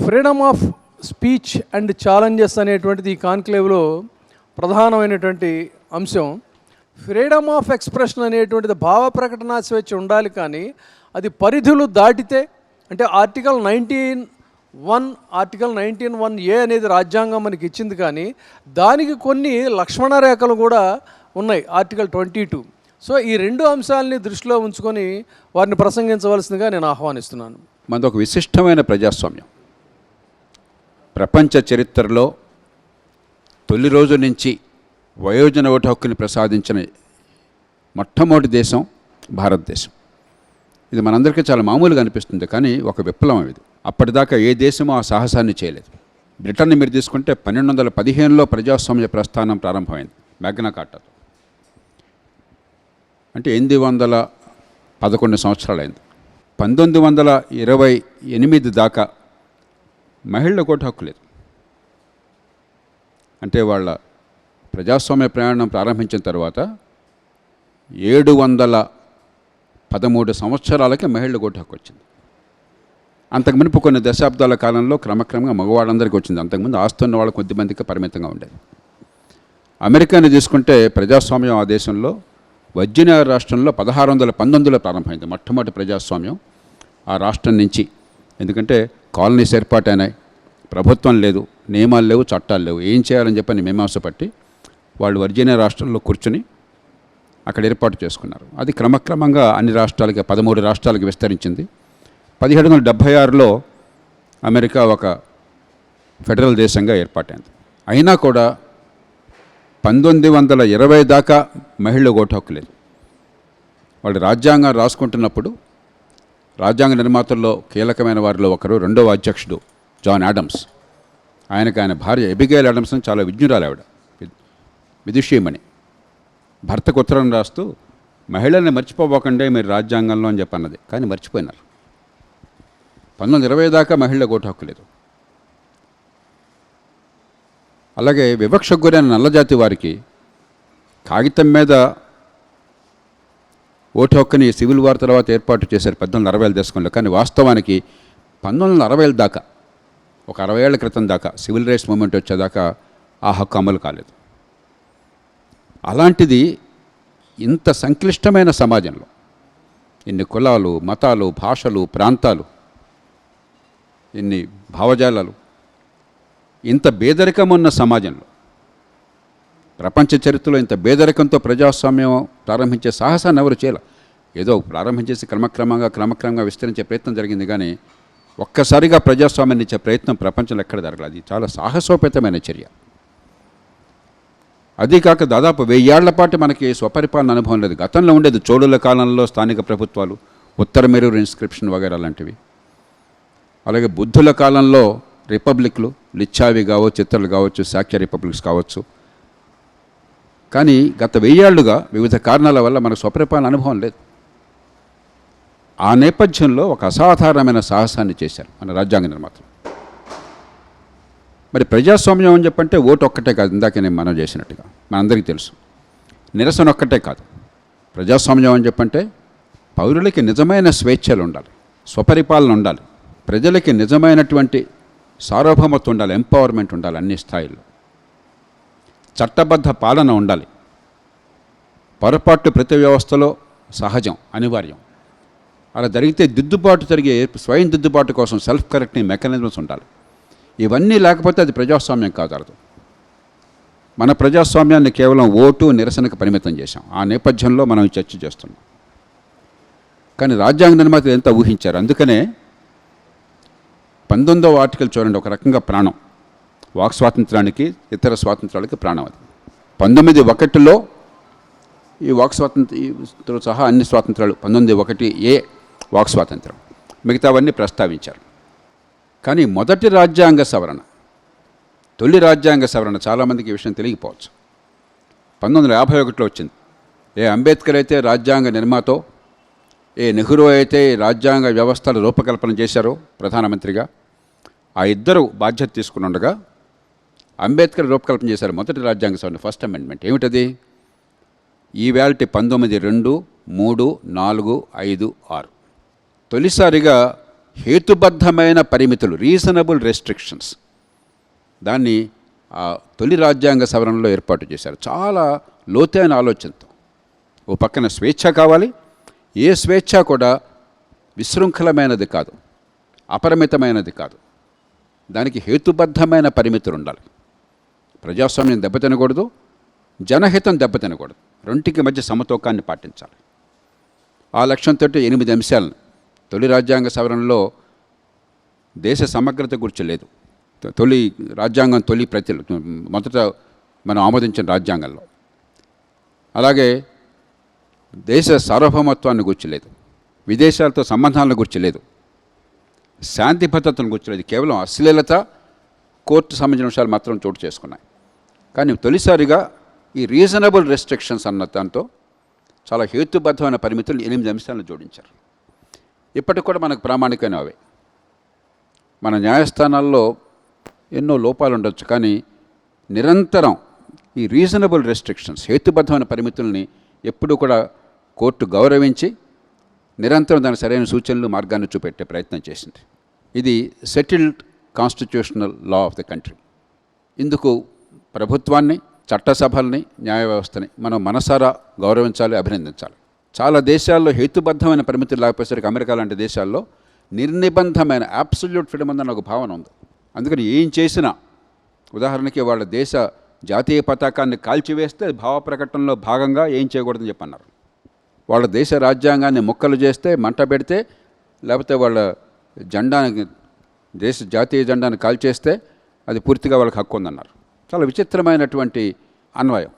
Freedom of speech and challenges అనేటువంటిది ఈ కాన్క్లేవ్లో ప్రధానమైనటువంటి అంశం. ఫ్రీడమ్ ఆఫ్ ఎక్స్ప్రెషన్ అనేటువంటిది భావ ప్రకటన స్వేచ్ఛ ఉండాలి, కానీ అది పరిధులు దాటితే, అంటే ఆర్టికల్ 19(1) అనేది రాజ్యాంగం మనకి ఇచ్చింది, కానీ దానికి కొన్ని లక్ష్మణ రేఖలు కూడా ఉన్నాయి ఆర్టికల్ 22. సో ఈ రెండు అంశాలని దృష్టిలో ఉంచుకొని వారిని ప్రసంగించవలసిందిగా నేను ఆహ్వానిస్తున్నాను. మనది ఒక విశిష్టమైన ప్రజాస్వామ్యం. ప్రపంచ చరిత్రలో తొలి రోజు నుంచి వయోజన ఓటు హక్కుని ప్రసాదించిన మొట్టమొదటి దేశం భారతదేశం. ఇది మనందరికీ చాలా మామూలుగా అనిపిస్తుంది, కానీ ఒక విప్లవం ఇది. అప్పటిదాకా ఏ దేశమో ఆ సాహసాన్ని చేయలేదు. బ్రిటన్ని మీరు తీసుకుంటే 1215లో ప్రజాస్వామ్య ప్రస్థానం ప్రారంభమైంది మ్యాగ్నా కార్టాతో. అంటే 811 సంవత్సరాలైంది. 1928 దాకా మహిళలకు ఓటు హక్కు లేదు. అంటే వాళ్ళ ప్రజాస్వామ్య ప్రయాణం ప్రారంభించిన తర్వాత 713 సంవత్సరాలకి మహిళలకు ఓటు హక్కు వచ్చింది. అంతకుముందు కొన్ని దశాబ్దాల కాలంలో క్రమక్రమంగా మగవాళ్ళందరికీ వచ్చింది. అంతకుముందు ఆస్తున్న వాళ్ళు కొద్దిమందికి పరిమితంగా ఉండేది. అమెరికాని తీసుకుంటే ప్రజాస్వామ్యం ఆ దేశంలో వర్జీనియా రాష్ట్రంలో 1619లో ప్రారంభమైంది మొట్టమొదటి ప్రజాస్వామ్యం ఆ రాష్ట్రం నుంచి. ఎందుకంటే కాలనీస్ ఏర్పాటైనాయి, ప్రభుత్వం లేదు, నియమాలు లేవు, చట్టాలు లేవు, ఏం చేయాలని చెప్పని మీమాంస పట్టి వాళ్ళు వర్జీనియా రాష్ట్రంలో కూర్చుని అక్కడ ఏర్పాటు చేసుకున్నారు. అది క్రమక్రమంగా అన్ని రాష్ట్రాలకి 13 రాష్ట్రాలకు విస్తరించింది. 1776లో అమెరికా ఒక ఫెడరల్ దేశంగా ఏర్పాటైంది. అయినా కూడా 1920 దాకా మహిళలకు ఓటు హక్కు లేదు. వాళ్ళు రాజ్యాంగం రాసుకుంటున్నప్పుడు రాజ్యాంగ నిర్మాతల్లో కీలకమైన వారిలో ఒకరు రెండవ అధ్యక్షుడు జాన్ ఆడమ్స్. ఆయన భార్య ఎబిగైల్ ఆడమ్స్ చాలా విజ్ఞురాలు, ఆవిడ విదుషీమణి. భర్తకు ఉత్తరం రాస్తూ మహిళల్ని మర్చిపోబోకండే మీరు రాజ్యాంగంలో అని చెప్పన్నది, కానీ మర్చిపోయినారు. 1920 దాకా మహిళలకు ఓటు హక్కు లేదు. అలాగే వివక్షకు గురైన నల్లజాతి వారికి కాగితం మీద ఓటు హక్కుని సివిల్ వార్ తర్వాత ఏర్పాటు చేశారు 1860 దశకంలో. కానీ వాస్తవానికి 1960 దాకా, ఒక 60 ఏళ్ల క్రితం దాకా, సివిల్ రైట్స్ మూమెంట్ వచ్చేదాకా ఆ హక్కు అమలు కాలేదు. అలాంటిది ఇంత సంక్లిష్టమైన సమాజంలో ఇన్ని కులాలు, మతాలు, భాషలు, ప్రాంతాలు, ఇన్ని భావజాలాలు, ఇంత పేదరికం ఉన్న సమాజంలో, ప్రపంచ చరిత్రలో ఇంత పేదరికంతో ప్రజాస్వామ్యం ప్రారంభించే సాహసాన్ని ఎవరు చేయాలి. ఏదో ప్రారంభించేసి క్రమక్రమంగా విస్తరించే ప్రయత్నం జరిగింది, కానీ ఒక్కసారిగా ప్రజాస్వామ్యాన్ని ఇచ్చే ప్రయత్నం ప్రపంచంలో ఎక్కడ జరగలేదు. అది చాలా సాహసోపేతమైన చర్య. అదీ కాక దాదాపు 1000 ఏళ్ల పాటు మనకి స్వపరిపాలన అనుభవం లేదు. గతంలో ఉండేది చోళుల కాలంలో స్థానిక ప్రభుత్వాలు, ఉత్తర మెరూరు ఇన్స్క్రిప్షన్ వగైరా లాంటివి. అలాగే బుద్ధుల కాలంలో రిపబ్లిక్లు, లిచ్చావి కావచ్చు, చిత్రలు కావచ్చు, శాక్య రిపబ్లిక్స్ కావచ్చు. కానీ గత 1000 ఏళ్లుగా వివిధ కారణాల వల్ల మనకు స్వపరిపాలన అనుభవం లేదు. ఆ నేపథ్యంలో ఒక అసాధారణమైన సాహసాన్ని చేశారు మన రాజ్యాంగ నిర్మాతలు. మరి ప్రజాస్వామ్యం అని చెప్పంటే ఓటు ఒక్కటే కాదు, ఇందాక నేను మనం చేసినట్టుగా మనందరికీ తెలుసు. నిరసన ఒక్కటే కాదు. ప్రజాస్వామ్యం అని చెప్పంటే పౌరులకి నిజమైన స్వేచ్ఛలు ఉండాలి, స్వపరిపాలన ఉండాలి, ప్రజలకి నిజమైనటువంటి సార్వభౌమత్వం ఉండాలి, ఎంపవర్మెంట్ ఉండాలి అన్ని స్థాయిల్లో, చట్టబద్ధ పాలన ఉండాలి. పొరపాటు ప్రతి వ్యవస్థలో సహజం, అనివార్యం. అలా జరిగితే జరిగే స్వయం దిద్దుబాటు కోసం సెల్ఫ్ కరెక్టింగ్ మెకానిజమ్స్ ఉండాలి. ఇవన్నీ లేకపోతే అది ప్రజాస్వామ్యం కాదరదు. మన ప్రజాస్వామ్యాన్ని కేవలం ఓటు, నిరసనకు పరిమితం చేశాం. ఆ నేపథ్యంలో మనం చర్చ చేస్తున్నాం. కానీ రాజ్యాంగ నిర్మాతలు ఎంత ఊహించారు. అందుకనే 19వ ఆర్టికల్ చూడండి, ఒక రకంగా ప్రాణం. వాక్ స్వాతంత్రానికి, ఇతర స్వాతంత్రాలకి ప్రాణం అది. 19(1)లో ఈ వాక్ స్వాతంత్రం సహా అన్ని స్వాతంత్రాలు, 19(1)(a) వాక్ స్వాతంత్రం, మిగతావన్నీ ప్రస్తావించారు. కానీ మొదటి రాజ్యాంగ సవరణ, తొలి రాజ్యాంగ సవరణ చాలామందికి ఈ విషయం తెలియకపోవచ్చు, 1951లో వచ్చింది. ఏ అంబేద్కర్ అయితే రాజ్యాంగ నిర్మాతో, ఏ నెహ్రూ అయితే రాజ్యాంగ వ్యవస్థల రూపకల్పన చేశారో ప్రధానమంత్రిగా, ఆ ఇద్దరు బాధ్యత తీసుకుని ఉండగా అంబేద్కర్ రూపకల్పన చేశారు మొదటి రాజ్యాంగ సవరణ, ఫస్ట్ అమెండ్మెంట్. ఏమిటది? ఈవేళటి 19, 2, 3, 4, 5, 6 తొలిసారిగా హేతుబద్ధమైన పరిమితులు, రీజనబుల్ రెస్ట్రిక్షన్స్, దాన్ని ఆ తొలి రాజ్యాంగ సవరణలో ఏర్పాటు చేశారు. చాలా లోతైన ఆలోచనతో. ఓ పక్కన స్వేచ్ఛ కావాలి, ఏ స్వేచ్ఛ కూడా విశృంఖలమైనది కాదు, అపరిమితమైనది కాదు, దానికి హేతుబద్ధమైన పరిమితులు ఉండాలి. ప్రజాస్వామ్యం దెబ్బతినకూడదు, జనహితం దెబ్బతినకూడదు, రెంటికి మధ్య సమతూకాన్ని పాటించాలి. ఆ లక్ష్యంతో 8 అంశాలను తొలి రాజ్యాంగ సవరణలో దేశ సమగ్రత గురించి లేదు. తొలి రాజ్యాంగం మొదట మనం ఆమోదించిన రాజ్యాంగంలో. అలాగే దేశ సార్వభౌమత్వాన్ని గురించి లేదు, విదేశాలతో సంబంధాలను గురించి లేదు, శాంతి భద్రతను గురించి లేదు. కేవలం అశ్లీలత, కోర్టు సంబంధించిన విషయాలు మాత్రం చోటు చేసుకున్నాయి. కానీ తొలిసారిగా ఈ రీజనబుల్ రెస్ట్రిక్షన్స్ అన్న దాంతో చాలా హేతుబద్ధమైన పరిమితులు 8 అంశాలను జోడించారు. ఇప్పటికి కూడా మనకు ప్రామాణికమైన అవే. మన న్యాయస్థానాల్లో ఎన్నో లోపాలు ఉండొచ్చు, కానీ నిరంతరం ఈ రీజనబుల్ రెస్ట్రిక్షన్స్, హేతుబద్ధమైన పరిమితుల్ని ఎప్పుడూ కూడా కోర్టు గౌరవించి నిరంతరం దాని సరైన సూచనలు, మార్గాన్ని చూపెట్టే ప్రయత్నం చేసింది. ఇది settled constitutional law of the country. ఇందుకు ప్రభుత్వాన్ని, చట్టసభల్ని, న్యాయ వ్యవస్థని మనం మనసారా గౌరవించాలి, అభినందించాలి. చాలా దేశాల్లో హేతుబద్ధమైన పరిమితులు లేకపోయేసరికి అమెరికా లాంటి దేశాల్లో నిర్నిబంధమైన అబ్సల్యూట్ ఫ్రీడమ్ ఉందన్న ఒక భావన ఉంది. అందుకని ఏం చేసినా, ఉదాహరణకి వాళ్ళ దేశ జాతీయ పతాకాన్ని కాల్చివేస్తే భావ ప్రకటనలో భాగంగా ఏం చేయకూడదని చెప్పన్నారు. వాళ్ళ దేశ రాజ్యాంగాన్ని ముక్కలు చేస్తే, మంట పెడితే, లేకపోతే వాళ్ళ జెండాని, దేశ జాతీయ జెండాను కాల్చేస్తే అది పూర్తిగా వాళ్ళకి హక్కు ఉందన్నారు. చాలా విచిత్రమైనటువంటి అన్వయం.